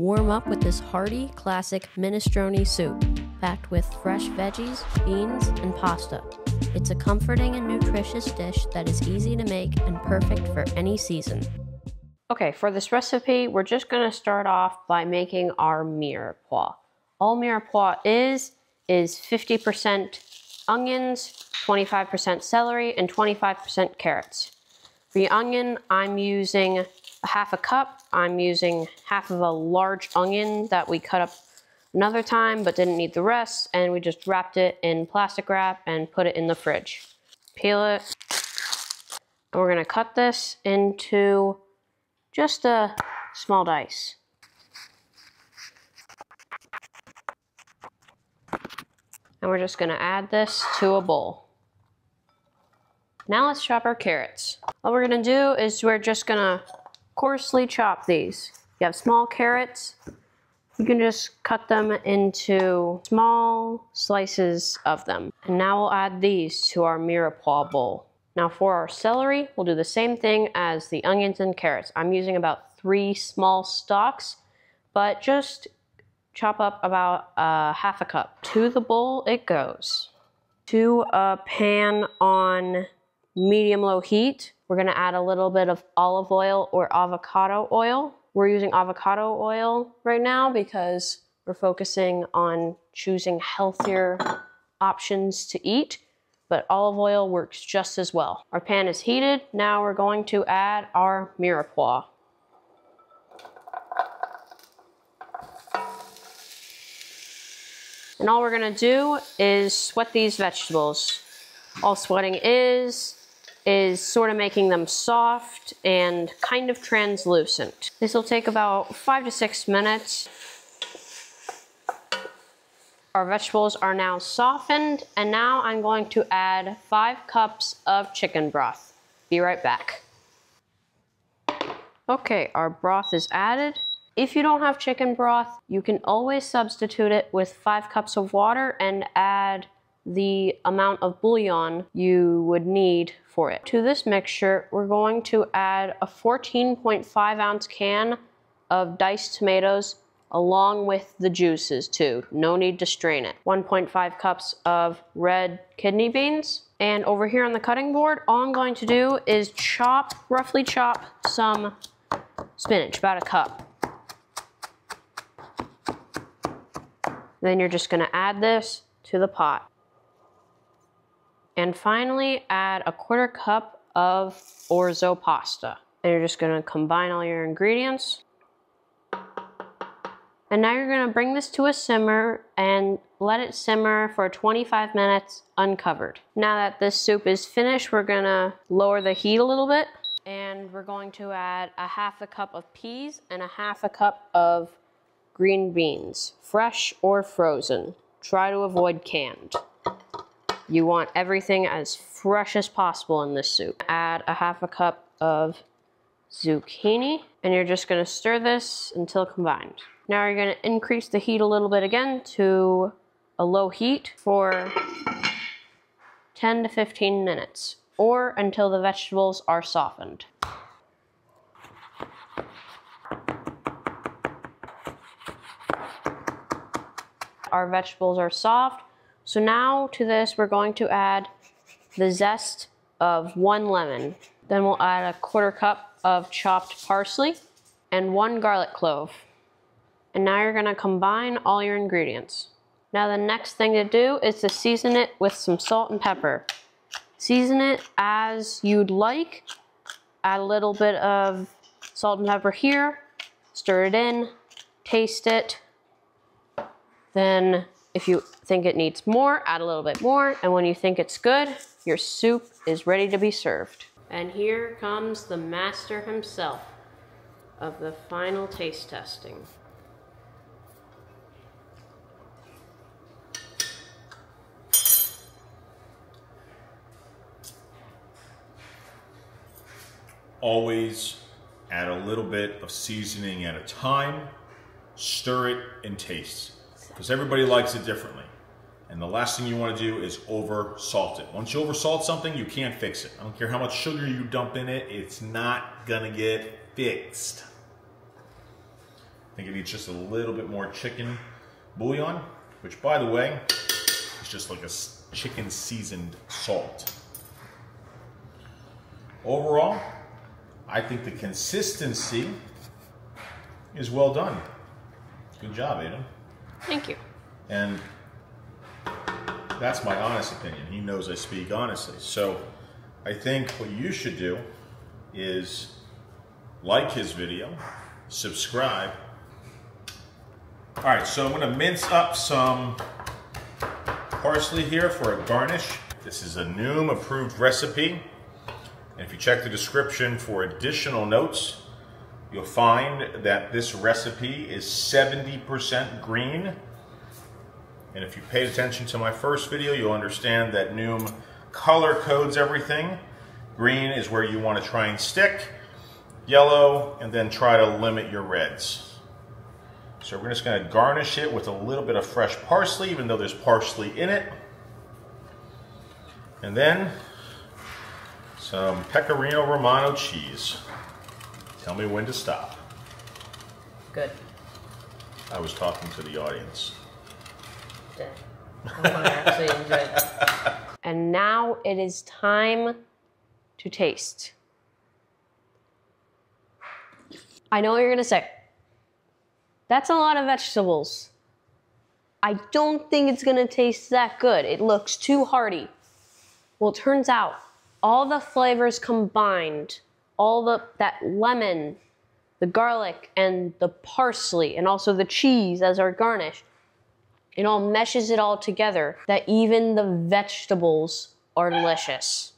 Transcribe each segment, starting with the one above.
Warm up with this hearty, classic minestrone soup, packed with fresh veggies, beans, and pasta. It's a comforting and nutritious dish that is easy to make and perfect for any season. Okay, for this recipe, we're just going to start off by making our mirepoix. All mirepoix is 50% onions, 25% celery, and 25% carrots. For the onion, I'm using half a cup. I'm using half of a large onion that we cut up another time but didn't need the rest, and we just wrapped it in plastic wrap and put it in the fridge. Peel it, and we're gonna cut this into just a small dice. And we're just gonna add this to a bowl. Now let's chop our carrots. What we're gonna do is we're just gonna coarsely chop these. If you have small carrots, you can just cut them into small slices of them. And now we'll add these to our mirepoix bowl. Now for our celery, we'll do the same thing as the onions and carrots. I'm using about 3 small stalks, but just chop up about half a cup. To the bowl it goes. To a pan on medium-low heat, we're gonna add a little bit of olive oil or avocado oil. We're using avocado oil right now because we're focusing on choosing healthier options to eat, but olive oil works just as well. Our pan is heated. Now we're going to add our mirepoix. And all we're gonna do is sweat these vegetables. All sweating is sort of making them soft and kind of translucent. This will take about 5 to 6 minutes. Our vegetables are now softened, and now I'm going to add 5 cups of chicken broth. Be right back. Okay, our broth is added. If you don't have chicken broth, you can always substitute it with 5 cups of water and add the amount of bouillon you would need for it. To this mixture, we're going to add a 14.5 ounce can of diced tomatoes along with the juices too. No need to strain it. 1.5 cups of red kidney beans. And over here on the cutting board, all I'm going to do is roughly chop some spinach, about a cup. Then you're just gonna add this to the pot. And finally, add a 1/4 cup of orzo pasta. And you're just gonna combine all your ingredients. And now you're gonna bring this to a simmer and let it simmer for 25 minutes uncovered. Now that this soup is finished, we're gonna lower the heat a little bit. And we're going to add a half a cup of peas and a half a cup of green beans, fresh or frozen. Try to avoid canned. You want everything as fresh as possible in this soup. Add a half a cup of zucchini, and you're just gonna stir this until combined. Now you're gonna increase the heat a little bit again to a low heat for 10 to 15 minutes, or until the vegetables are softened. Our vegetables are soft. So now to this, we're going to add the zest of 1 lemon. Then we'll add a 1/4 cup of chopped parsley and 1 garlic clove. And now you're gonna combine all your ingredients. Now the next thing to do is to season it with some salt and pepper. Season it as you'd like. Add a little bit of salt and pepper here. Stir it in, taste it. Then if you think it needs more, add a little bit more. And when you think it's good, your soup is ready to be served. And here comes the master himself of the final taste testing. Always add a little bit of seasoning at a time. Stir it and taste, because everybody likes it differently. And the last thing you want to do is over salt it. Once you over salt something, you can't fix it. I don't care how much sugar you dump in it, it's not gonna get fixed. think it needs just a little bit more chicken bouillon, which, by the way, is just like a chicken seasoned salt. Overall, I think the consistency is well done. Good job, Aiden. Thank you. And that's my honest opinion. He knows I speak honestly. So I think what you should do is like his video, subscribe. All right, so I'm gonna mince up some parsley here for a garnish. This is a Noom approved recipe. And if you check the description for additional notes, you'll find that this recipe is 70% green. And if you paid attention to my first video, you'll understand that Noom color codes everything. Green is where you want to try and stick. Yellow, and then try to limit your reds. So we're just going to garnish it with a little bit of fresh parsley, even though there's parsley in it. And then some Pecorino Romano cheese. Tell me when to stop. Good. I was talking to the audience. I want to actually enjoy it. And now it is time to taste. I know what you're going to say. That's a lot of vegetables. I don't think it's going to taste that good. It looks too hearty. Well, it turns out all the flavors combined, that lemon, the garlic, and the parsley, and also the cheese as our garnish, it all meshes it all together that even the vegetables are delicious.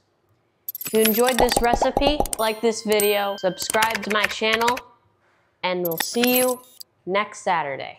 If you enjoyed this recipe, like this video, subscribe to my channel, and we'll see you next Saturday.